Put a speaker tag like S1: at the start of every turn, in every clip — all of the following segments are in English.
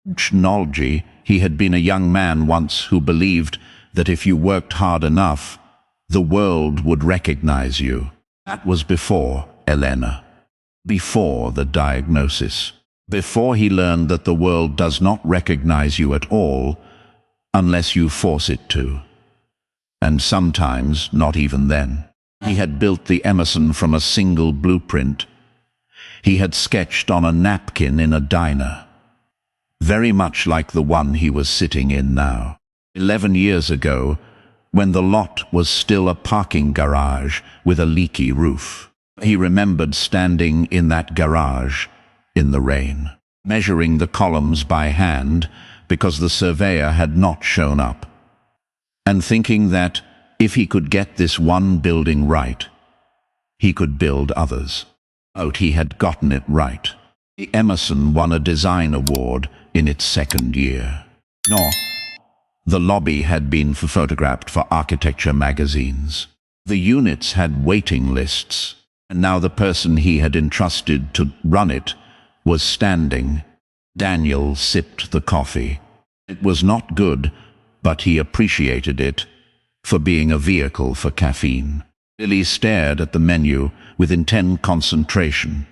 S1: Technology. He had been a young man once who believed that if you worked hard enough, the world would recognize you. That was before Elena, before the diagnosis, before he learned that the world does not recognize you at all unless you force it to. And sometimes not even then. He had built the Emerson from a single blueprint. He had sketched on a napkin in a diner, very much like the one he was sitting in now. 11 years ago, when the lot was still a parking garage with a leaky roof. He remembered standing in that garage in the rain, measuring the columns by hand because the surveyor had not shown up, and thinking that if he could get this one building right, he could build others. He had gotten it right. The Emerson won a design award in its second year. The lobby had been photographed for architecture magazines. The units had waiting lists, and now the person he had entrusted to run it was standing. Daniel sipped the coffee. It was not good, but he appreciated it for being a vehicle for caffeine. Lily stared at the menu with intense concentration,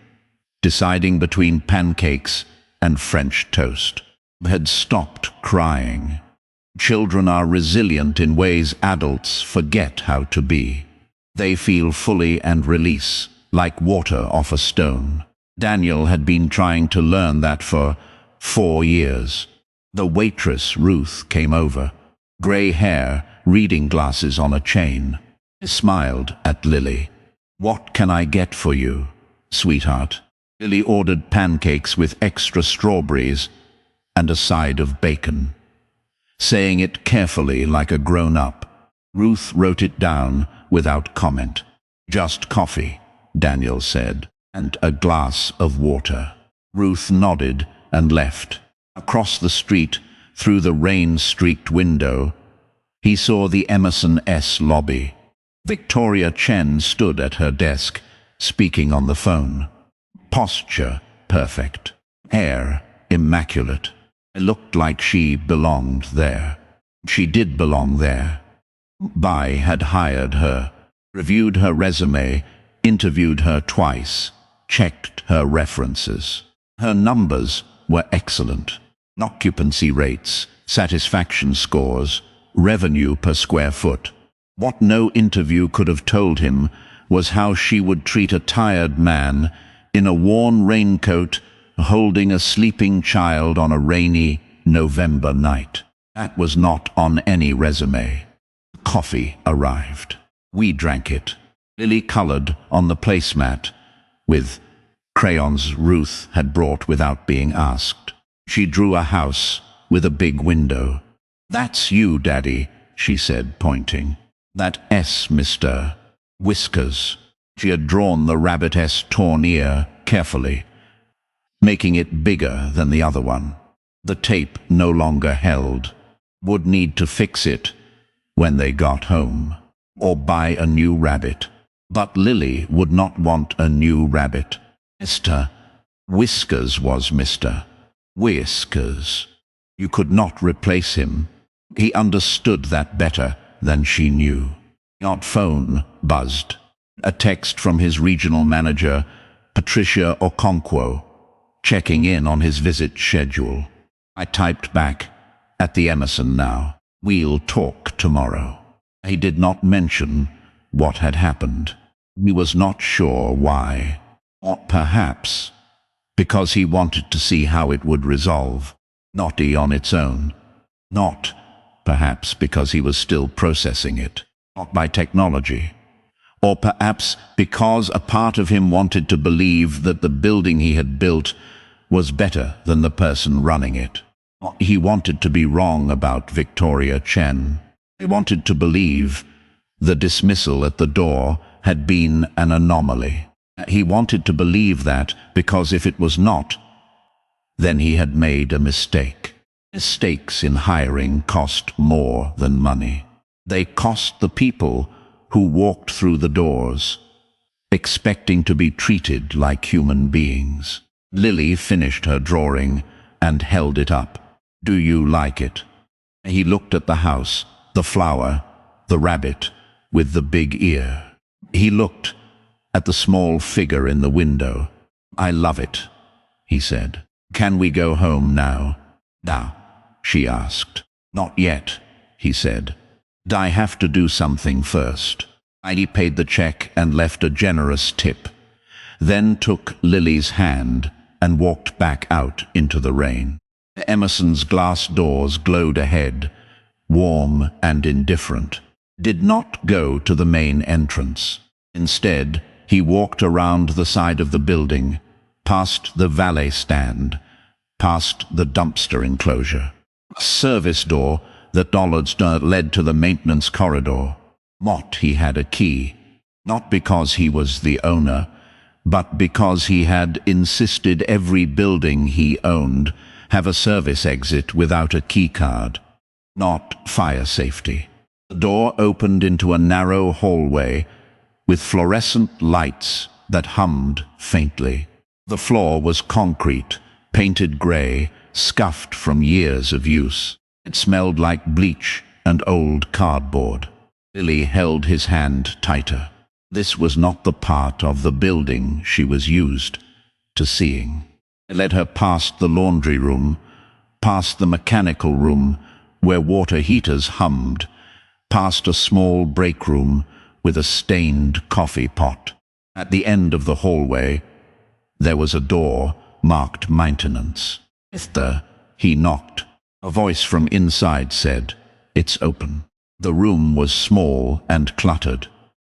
S1: deciding between pancakes and French toast. Had stopped crying. Children are resilient in ways adults forget how to be. They feel fully and release, like water off a stone. Daniel had been trying to learn that for 4 years. The waitress, Ruth, came over. Grey hair, reading glasses on a chain. Smiled at Lily. "What can I get for you, sweetheart?" Lily ordered pancakes with extra strawberries and a side of bacon, saying it carefully like a grown-up. Ruth wrote it down without comment. "Just coffee," Daniel said, "and a glass of water." Ruth nodded and left. Across the street, through the rain-streaked window, he saw the Emerson S lobby. Victoria Chen stood at her desk, speaking on the phone. Posture perfect. Hair immaculate. It looked like she belonged there. She did belong there. Bai had hired her, reviewed her resume, interviewed her twice, checked her references. Her numbers were excellent. Occupancy rates, satisfaction scores, revenue per square foot. What no interview could have told him was how she would treat a tired man in a worn raincoat holding a sleeping child on a rainy November night. That was not on any resume. Coffee arrived. We drank it. Lily colored on the placemat with crayons Ruth had brought without being asked. She drew a house with a big window. "That's you, Daddy," she said, pointing. "That S, Mr. Whiskers." She had drawn the rabbit S torn ear carefully, making it bigger than the other one. The tape no longer held. Would need to fix it when they got home, or buy a new rabbit. But Lily would not want a new rabbit. Mr. Whiskers was Mr. Whiskers. You could not replace him. He understood that better than she knew. Our phone buzzed. A text from his regional manager, Patricia Okonkwo, checking in on his visit schedule. I typed back, "At the Emerson now. We'll talk tomorrow." He did not mention what had happened. He was not sure why. Or perhaps because he wanted to see how it would resolve, not on its own. Not, perhaps, because he was still processing it, not by technology. Or perhaps because a part of him wanted to believe that the building he had built was better than the person running it. He wanted to be wrong about Victoria Chen. He wanted to believe the dismissal at the door had been an anomaly. He wanted to believe that, because if it was not, then he had made a mistake. Mistakes in hiring cost more than money. They cost the people who walked through the doors, expecting to be treated like human beings. Lily finished her drawing and held it up. "Do you like it?" He looked at the house, the flower, the rabbit with the big ear. He looked at the small figure in the window. "I love it," he said. "Can we go home now?" "Now?" she asked. "Not yet," he said. "I have to do something first." He paid the check and left a generous tip, then took Lily's hand and walked back out into the rain. Emerson's glass doors glowed ahead, warm and indifferent. Did not go to the main entrance. Instead, he walked around the side of the building, past the valet stand, past the dumpster enclosure. A service door that led to the maintenance corridor. He had a key, not because he was the owner, but because he had insisted every building he owned have a service exit without a key card, not fire safety. The door opened into a narrow hallway with fluorescent lights that hummed faintly. The floor was concrete, painted gray, scuffed from years of use. It smelled like bleach and old cardboard. Lily held his hand tighter. This was not the part of the building she was used to seeing. It led her past the laundry room, past the mechanical room where water heaters hummed, past a small break room with a stained coffee pot. At the end of the hallway, there was a door marked maintenance. "Hector," he knocked. A voice from inside said, "It's open." The room was small and cluttered.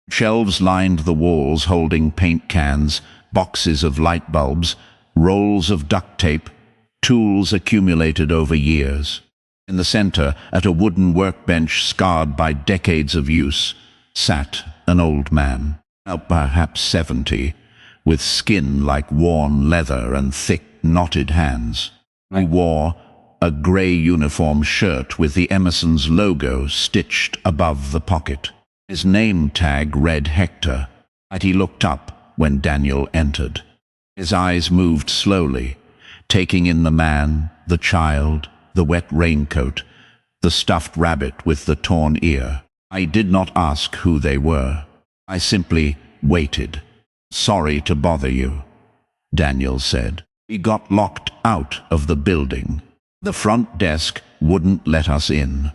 S1: Shelves lined the walls holding paint cans, boxes of light bulbs, rolls of duct tape, tools accumulated over years. In the center, at a wooden workbench scarred by decades of use, sat an old man, now perhaps 70, with skin like worn leather and thick, knotted hands. He wore a gray uniform shirt with the Emerson's logo stitched above the pocket. His name tag read Hector, and he looked up when Daniel entered. His eyes moved slowly, taking in the man, the child, the wet raincoat, the stuffed rabbit with the torn ear. I did not ask who they were. I simply waited. "Sorry to bother you," Daniel said. "We got locked out of the building. The front desk wouldn't let us in."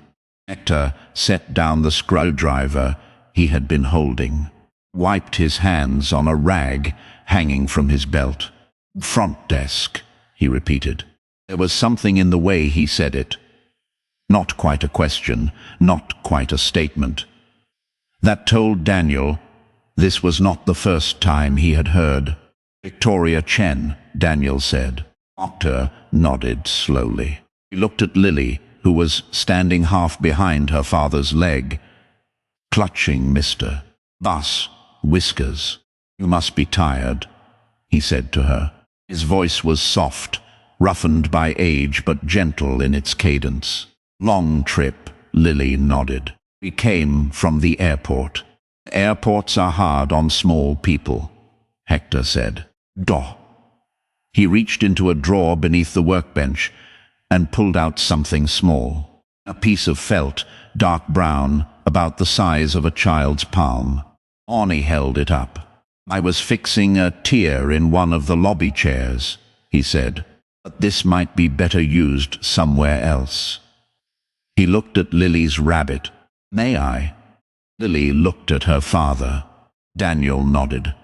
S1: Hector set down the screwdriver he had been holding, wiped his hands on a rag hanging from his belt. "Front desk," he repeated. There was something in the way he said it. Not quite a question, not quite a statement. That told Daniel this was not the first time he had heard. "Victoria Chen," Daniel said. Hector nodded slowly. He looked at Lily, who was standing half behind her father's leg, clutching Mr. Thus, Whiskers. "You must be tired," he said to her. His voice was soft, roughened by age but gentle in its cadence. "Long trip," Lily nodded. "We came from the airport." "Airports are hard on small people," Hector said. "Duh." He reached into a drawer beneath the workbench and pulled out something small. A piece of felt, dark brown, about the size of a child's palm. Arnie held it up. "I was fixing a tier in one of the lobby chairs," he said. "But this might be better used somewhere else." He looked at Lily's rabbit. "May I?" Lily looked at her father. Daniel nodded.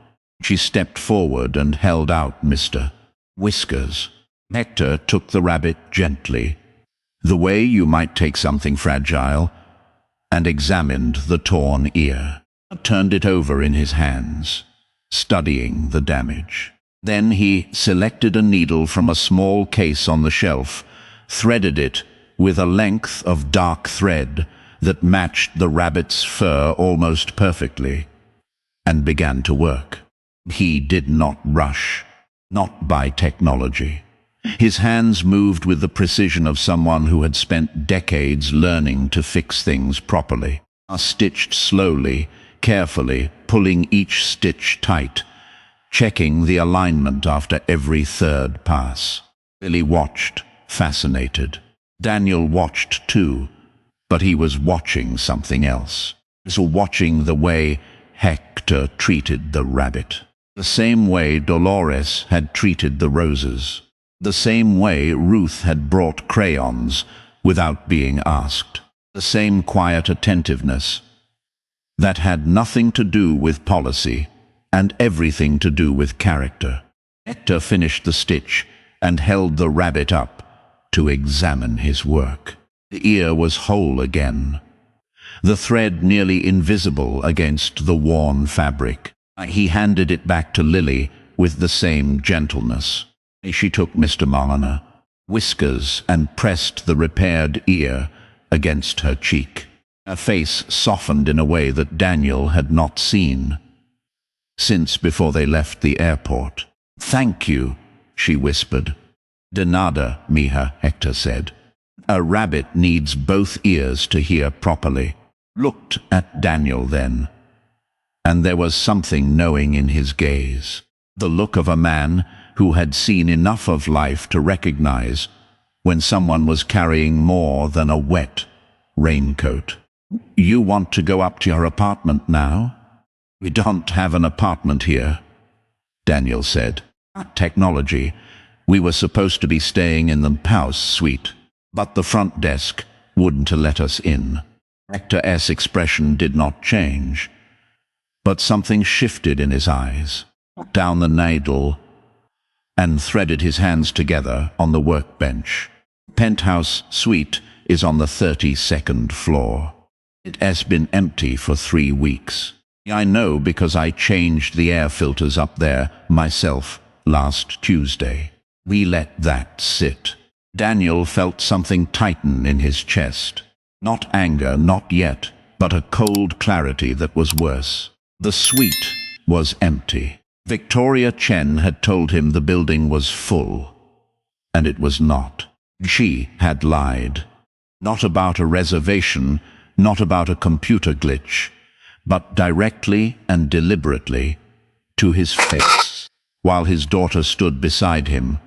S1: She stepped forward and held out Mr. Whiskers. Hector took the rabbit gently, the way you might take something fragile, and examined the torn ear. Turned it over in his hands, studying the damage. Then he selected a needle from a small case on the shelf, threaded it with a length of dark thread that matched the rabbit's fur almost perfectly, and began to work. He did not rush, not by technology. His hands moved with the precision of someone who had spent decades learning to fix things properly. Stitched slowly, carefully, pulling each stitch tight, checking the alignment after every third pass. Lily watched, fascinated. Daniel watched too, but he was watching something else. He was watching the way Hector treated the rabbit. The same way Dolores had treated the roses. The same way Ruth had brought crayons without being asked. The same quiet attentiveness that had nothing to do with policy and everything to do with character. Hector finished the stitch and held the rabbit up to examine his work. The ear was whole again, the thread nearly invisible against the worn fabric. He handed it back to Lily with the same gentleness. She took Mr. Marner whiskers and pressed the repaired ear against her cheek. Her face softened in a way that Daniel had not seen since before they left the airport. "Thank you," she whispered. "De nada, mija," Hector said. "A rabbit needs both ears to hear properly." Looked at Daniel then, and there was something knowing in his gaze. The look of a man who had seen enough of life to recognize when someone was carrying more than a wet raincoat. "You want to go up to your apartment now?" "We don't have an apartment here," Daniel said. "Technology. We were supposed to be staying in the penthouse suite, but the front desk wouldn't let us in." Hector's expression did not change, but something shifted in his eyes. Down the needle and threaded his hands together on the workbench. "Penthouse suite is on the 32nd floor. It has been empty for 3 weeks. I know because I changed the air filters up there myself last Tuesday. We let that sit." Daniel felt something tighten in his chest. Not anger, not yet, but a cold clarity that was worse. The suite was empty. Victoria Chen had told him the building was full, and it was not. She had lied. Not about a reservation, not about a computer glitch, but directly and deliberately to his face, while his daughter stood beside him,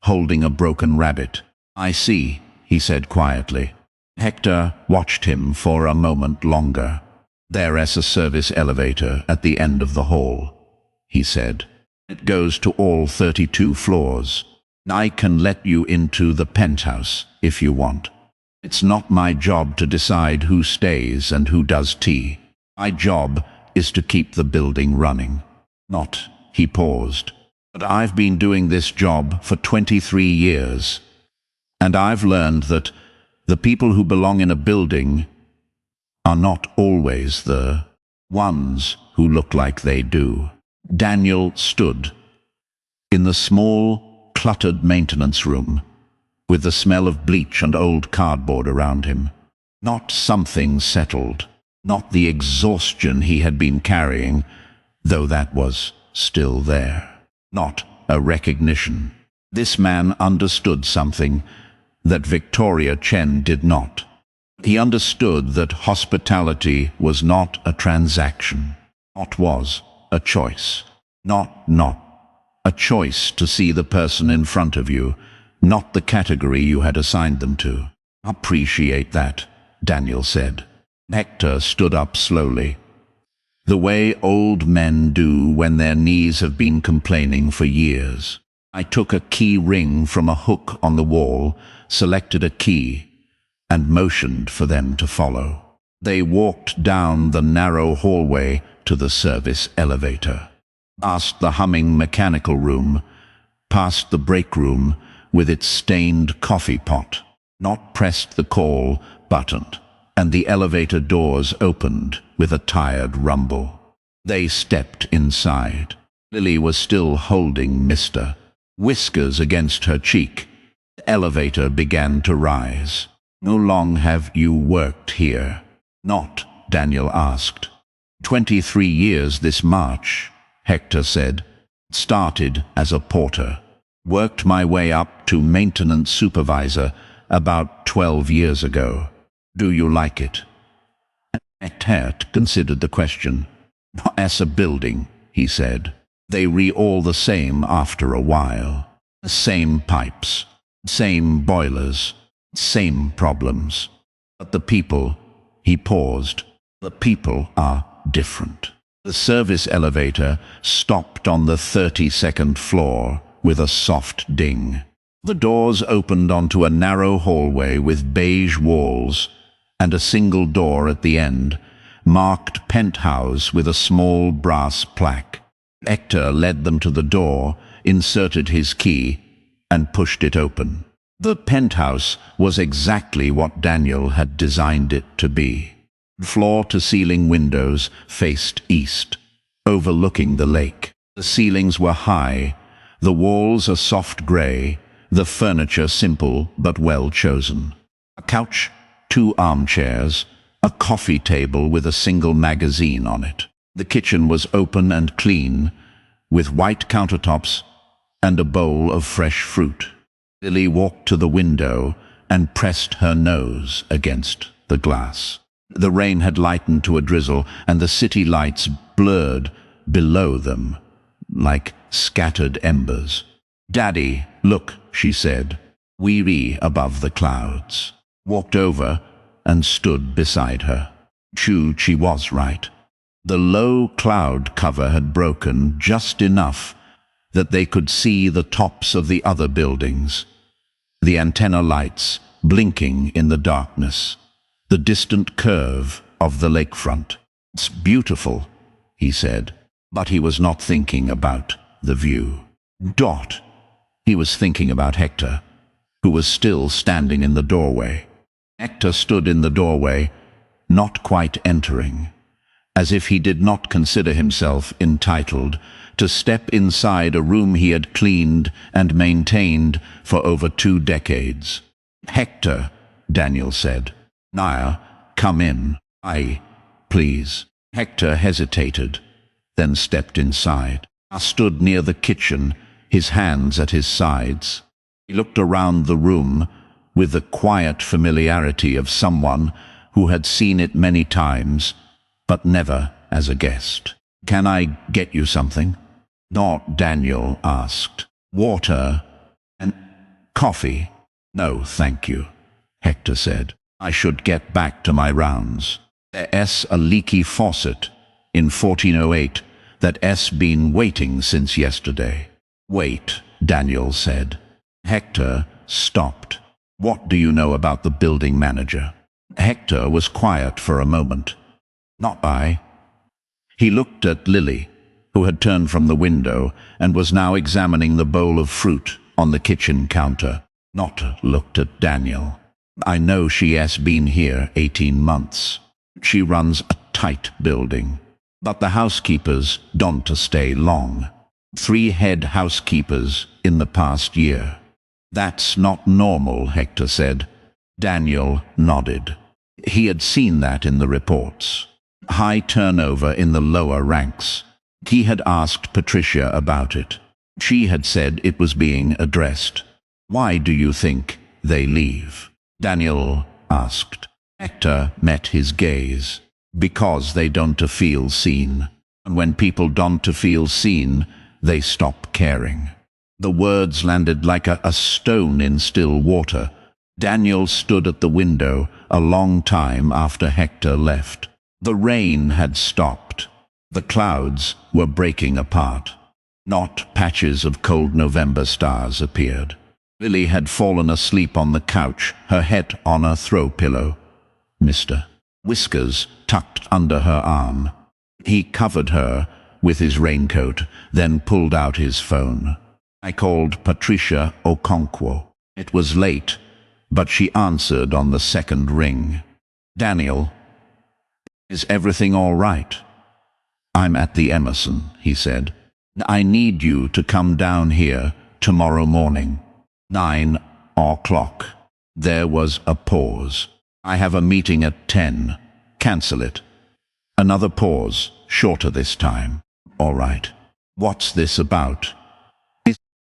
S1: holding a broken rabbit. "I see," he said quietly. Hector watched him for a moment longer. "There's a service elevator at the end of the hall," he said. "It goes to all 32 floors. I can let you into the penthouse if you want. It's not my job to decide who stays and who does tea. My job is to keep the building running. Not," he paused, "but I've been doing this job for 23 years, and I've learned that the people who belong in a building are not always the ones who look like they do." Daniel stood in the small, cluttered maintenance room, with the smell of bleach and old cardboard around him. Not something settled, not the exhaustion he had been carrying, though that was still there. Not a recognition. This man understood something that Victoria Chen did not. He understood that hospitality was not a transaction. Not was a choice. Not a choice to see the person in front of you, not the category you had assigned them to. "Appreciate that," Daniel said. Hector stood up slowly, the way old men do when their knees have been complaining for years. I took a key ring from a hook on the wall, selected a key, and motioned for them to follow. They walked down the narrow hallway to the service elevator, past the humming mechanical room, past the break room with its stained coffee pot. Not pressed the call button, and the elevator doors opened with a tired rumble. They stepped inside. Lily was still holding Mr. Whiskers against her cheek. The elevator began to rise. "How long have you worked here?" "Not," Daniel asked. 23 years this March," Hector said. "Started as a porter. Worked my way up to maintenance supervisor about 12 years ago. Do you like it?" Hector considered the question. "Not as a building," he said. "They re all the same after a while. The same pipes, Same boilers, same problems. But the people, he paused, the people are different. The service elevator stopped on the 32nd floor with a soft ding. The doors opened onto a narrow hallway with beige walls and a single door at the end, marked penthouse with a small brass plaque. Hector led them to the door, inserted his key, and pushed it open. The penthouse was exactly what Daniel had designed it to be. Floor-to-ceiling windows faced east, overlooking the lake. The ceilings were high, the walls a soft grey, the furniture simple but well chosen. A couch, 2 armchairs, a coffee table with a single magazine on it. The kitchen was open and clean, with white countertops and a bowl of fresh fruit. Lily walked to the window and pressed her nose against the glass. The rain had lightened to a drizzle, and the city lights blurred below them, like scattered embers. "Daddy, look," she said, weary above the clouds. Walked over and stood beside her. She was right. The low cloud cover had broken just enough that they could see the tops of the other buildings, the antenna lights blinking in the darkness, the distant curve of the lakefront. "It's beautiful," he said, but he was not thinking about the view. Dot. He was thinking about Hector, who was still standing in the doorway. Hector stood in the doorway, not quite entering, as if he did not consider himself entitled to step inside a room he had cleaned and maintained for over 2 decades. "Hector," Daniel said. "Naya, come in. Please." Hector hesitated, then stepped inside. I stood near the kitchen, his hands at his sides. He looked around the room with the quiet familiarity of someone who had seen it many times, but never as a guest. "Can I get you something?" "Not," Daniel asked. "Water and coffee?" "No, thank you," Hector said. "I should get back to my rounds. There's a leaky faucet in 1408 that's been waiting since yesterday." "Wait," Daniel said. Hector stopped. "What do you know about the building manager?" Hector was quiet for a moment. "Not I." He looked at Lily, who had turned from the window and was now examining the bowl of fruit on the kitchen counter. Not looked at Daniel. "I know she has been here 18 months. She runs a tight building. But the housekeepers don't stay long. 3 head housekeepers in the past year." "That's not normal," Hector said. Daniel nodded. He had seen that in the reports. High turnover in the lower ranks. He had asked Patricia about it. She had said it was being addressed. "Why do you think they leave?" Daniel asked. Hector met his gaze. "Because they don't feel seen. And when people don't feel seen, they stop caring." The words landed like a stone in still water. Daniel stood at the window a long time after Hector left. The rain had stopped. The clouds were breaking apart. Not patches of cold November stars appeared. Lily had fallen asleep on the couch, her head on a throw pillow. Mr. Whiskers tucked under her arm. He covered her with his raincoat, then pulled out his phone. "I called Patricia Okonkwo. It was late, but she answered on the 2nd ring. "Daniel, is everything all right?" "I'm at the Emerson," he said. "I need you to come down here tomorrow morning, 9 o'clock. There was a pause. "I have a meeting at 10. Cancel it." Another pause, shorter this time. "All right. What's this about?"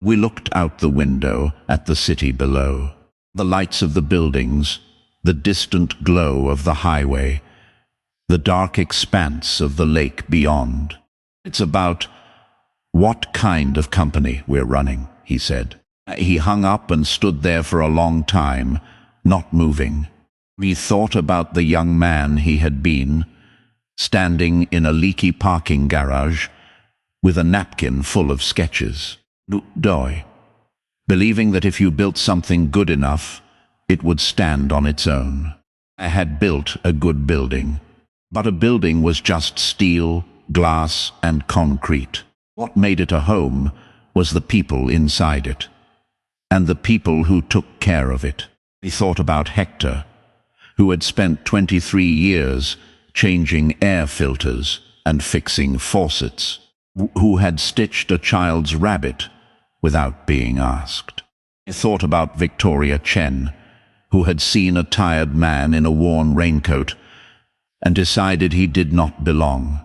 S1: We looked out the window at the city below. The lights of the buildings, the distant glow of the highway, the dark expanse of the lake beyond. "It's about what kind of company we're running," he said. He hung up and stood there for a long time, not moving. He thought about the young man he had been, standing in a leaky parking garage with a napkin full of sketches. Doy. Believing that if you built something good enough, it would stand on its own. I had built a good building, but a building was just steel, glass, and concrete. What made it a home was the people inside it, and the people who took care of it. He thought about Hector, who had spent 23 years changing air filters and fixing faucets, who had stitched a child's rabbit without being asked. He thought about Victoria Chen, who had seen a tired man in a worn raincoat and decided he did not belong.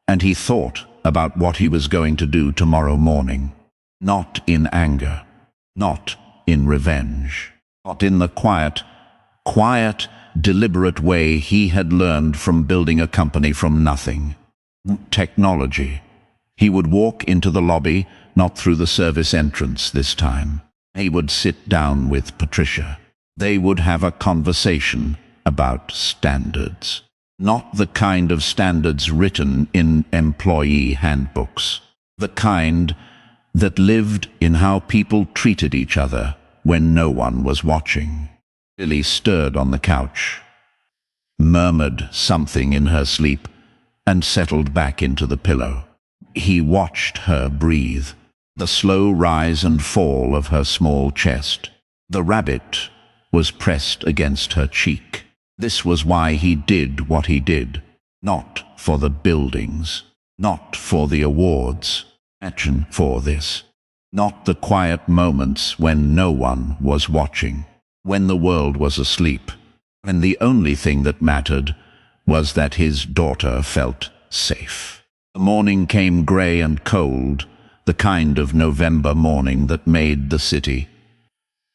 S1: And he thought about what he was going to do tomorrow morning. Not in anger, not in revenge, but in the quiet, deliberate way he had learned from building a company from nothing. Technology. He would walk into the lobby, not through the service entrance this time. He would sit down with Patricia. They would have a conversation about standards. Not the kind of standards written in employee handbooks. The kind that lived in how people treated each other when no one was watching. Lily stirred on the couch, murmured something in her sleep, and settled back into the pillow. He watched her breathe, the slow rise and fall of her small chest. The rabbit was pressed against her cheek. This was why he did what he did. Not for the buildings, not for the awards, action for this. Not the quiet moments when no one was watching, when the world was asleep, and the only thing that mattered was that his daughter felt safe. The morning came grey and cold, the kind of November morning that made the city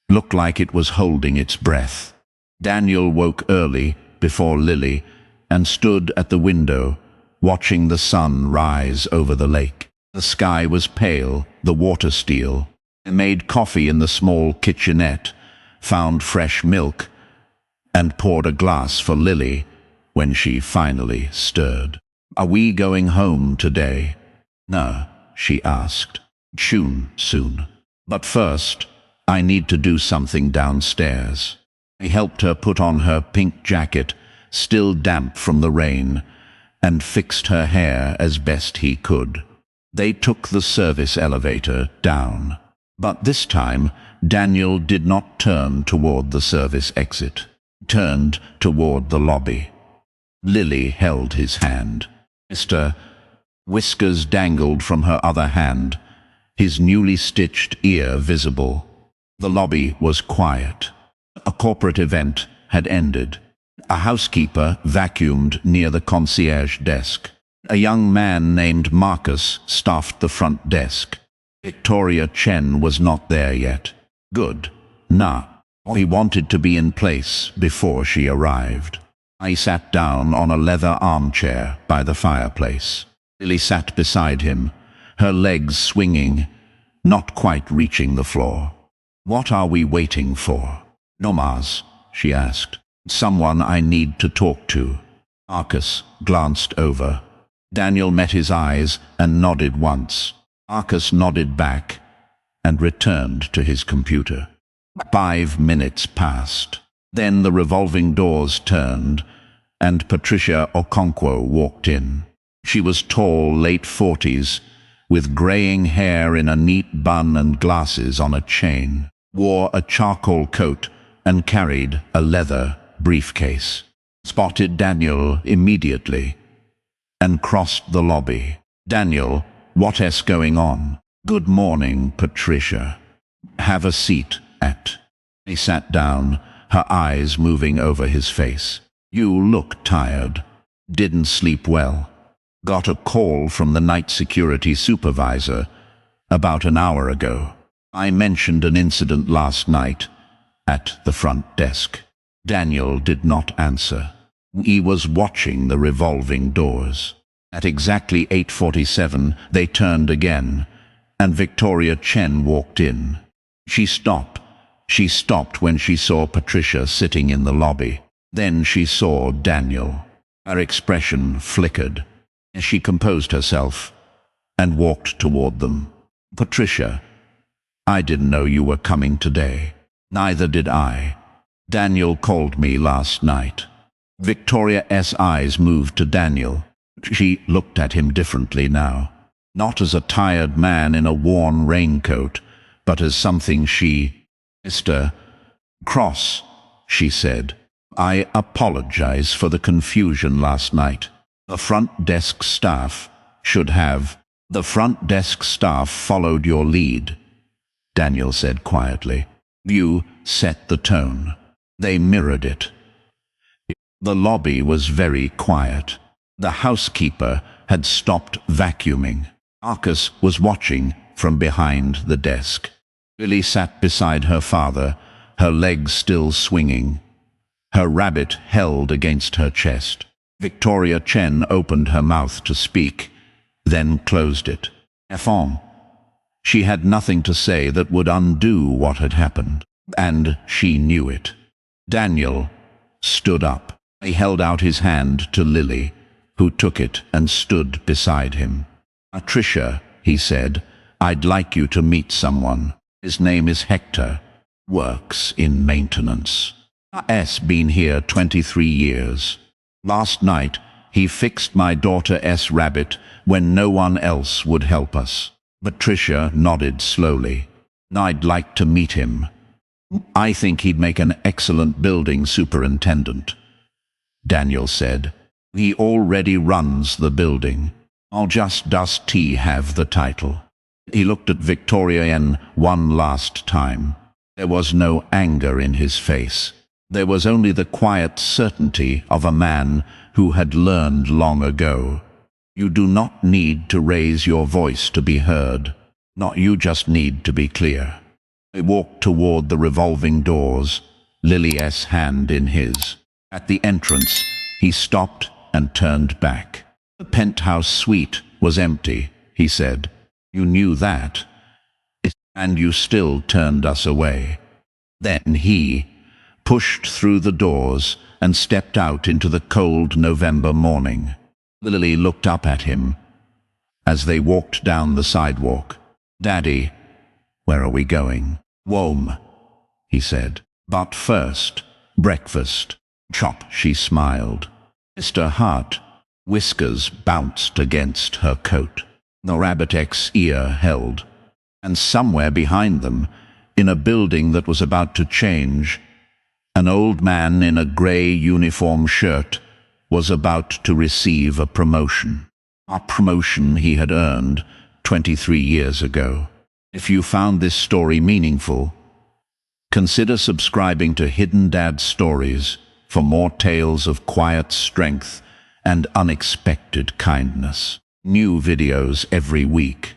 S1: look like it was holding its breath. Daniel woke early, before Lily, and stood at the window, watching the sun rise over the lake. The sky was pale, the water steel. They made coffee in the small kitchenette, found fresh milk, and poured a glass for Lily when she finally stirred. "Are we going home today?" "No," she asked. Soon. But first, I need to do something downstairs." He helped her put on her pink jacket, still damp from the rain, and fixed her hair as best he could. They took the service elevator down. But this time, Daniel did not turn toward the service exit. He turned toward the lobby. Lily held his hand. Mr. Whiskers dangled from her other hand, his newly stitched ear visible. The lobby was quiet. A corporate event had ended. A housekeeper vacuumed near the concierge desk. A young man named Marcus staffed the front desk. Victoria Chen was not there yet. Good. He wanted to be in place before she arrived. I sat down on a leather armchair by the fireplace. Lily sat beside him, her legs swinging, not quite reaching the floor. "What are we waiting for?" "Nomas," she asked. "Someone I need to talk to." Marcus glanced over. Daniel met his eyes and nodded once. Marcus nodded back and returned to his computer. 5 minutes passed. Then the revolving doors turned, and Patricia Okonkwo walked in. She was tall, late 40s, with graying hair in a neat bun and glasses on a chain, wore a charcoal coat, and carried a leather briefcase. Spotted Daniel immediately and crossed the lobby. "Daniel, what's going on?" "Good morning, Patricia. Have a seat at." He sat down, her eyes moving over his face. "You look tired. Didn't sleep well." "Got a call from the night security supervisor about an hour ago. I mentioned an incident last night at the front desk." Daniel did not answer. He was watching the revolving doors. At exactly 8:47, they turned again, and Victoria Chen walked in. She stopped. She stopped when she saw Patricia sitting in the lobby. Then she saw Daniel. Her expression flickered. She composed herself and walked toward them. "Patricia, I didn't know you were coming today." "Neither did I. Daniel called me last night." Victoria's eyes moved to Daniel. She looked at him differently now. Not as a tired man in a worn raincoat, but as something "Mr. Cross," she said. "I apologize for the confusion last night. The front desk staff followed your lead," Daniel said quietly. "You set the tone. They mirrored it." The lobby was very quiet. The housekeeper had stopped vacuuming. Marcus was watching from behind the desk. Lily sat beside her father, her legs still swinging, her rabbit held against her chest. Victoria Chen opened her mouth to speak, then closed it. She had nothing to say that would undo what had happened, and she knew it. Daniel stood up. He held out his hand to Lily, who took it and stood beside him. "Patricia," he said, "I'd like you to meet someone. His name is Hector. Works in maintenance. Has been here 23 years. Last night, he fixed my daughter's rabbit when no one else would help us." Patricia nodded slowly. "I'd like to meet him. I think he'd make an excellent building superintendent," Daniel said. "He already runs the building. Does he have the title?" He looked at Victoria one last time. There was no anger in his face. There was only the quiet certainty of a man who had learned long ago. You do not need to raise your voice to be heard. You just need to be clear. He walked toward the revolving doors, Lily's hand in his. At the entrance, he stopped and turned back. "The penthouse suite was empty," he said. "You knew that, and you still turned us away." Then he pushed through the doors and stepped out into the cold November morning. Lily looked up at him as they walked down the sidewalk. "Daddy, where are we going?" "Home," he said. "But first, breakfast." "Chop," she smiled. "Mr. Hart." Whiskers bounced against her coat. The rabbit's ear held. And somewhere behind them, in a building that was about to change, an old man in a grey uniform shirt was about to receive a promotion. A promotion he had earned 23 years ago. If you found this story meaningful, consider subscribing to Hidden Dad Stories for more tales of quiet strength and unexpected kindness. New videos every week.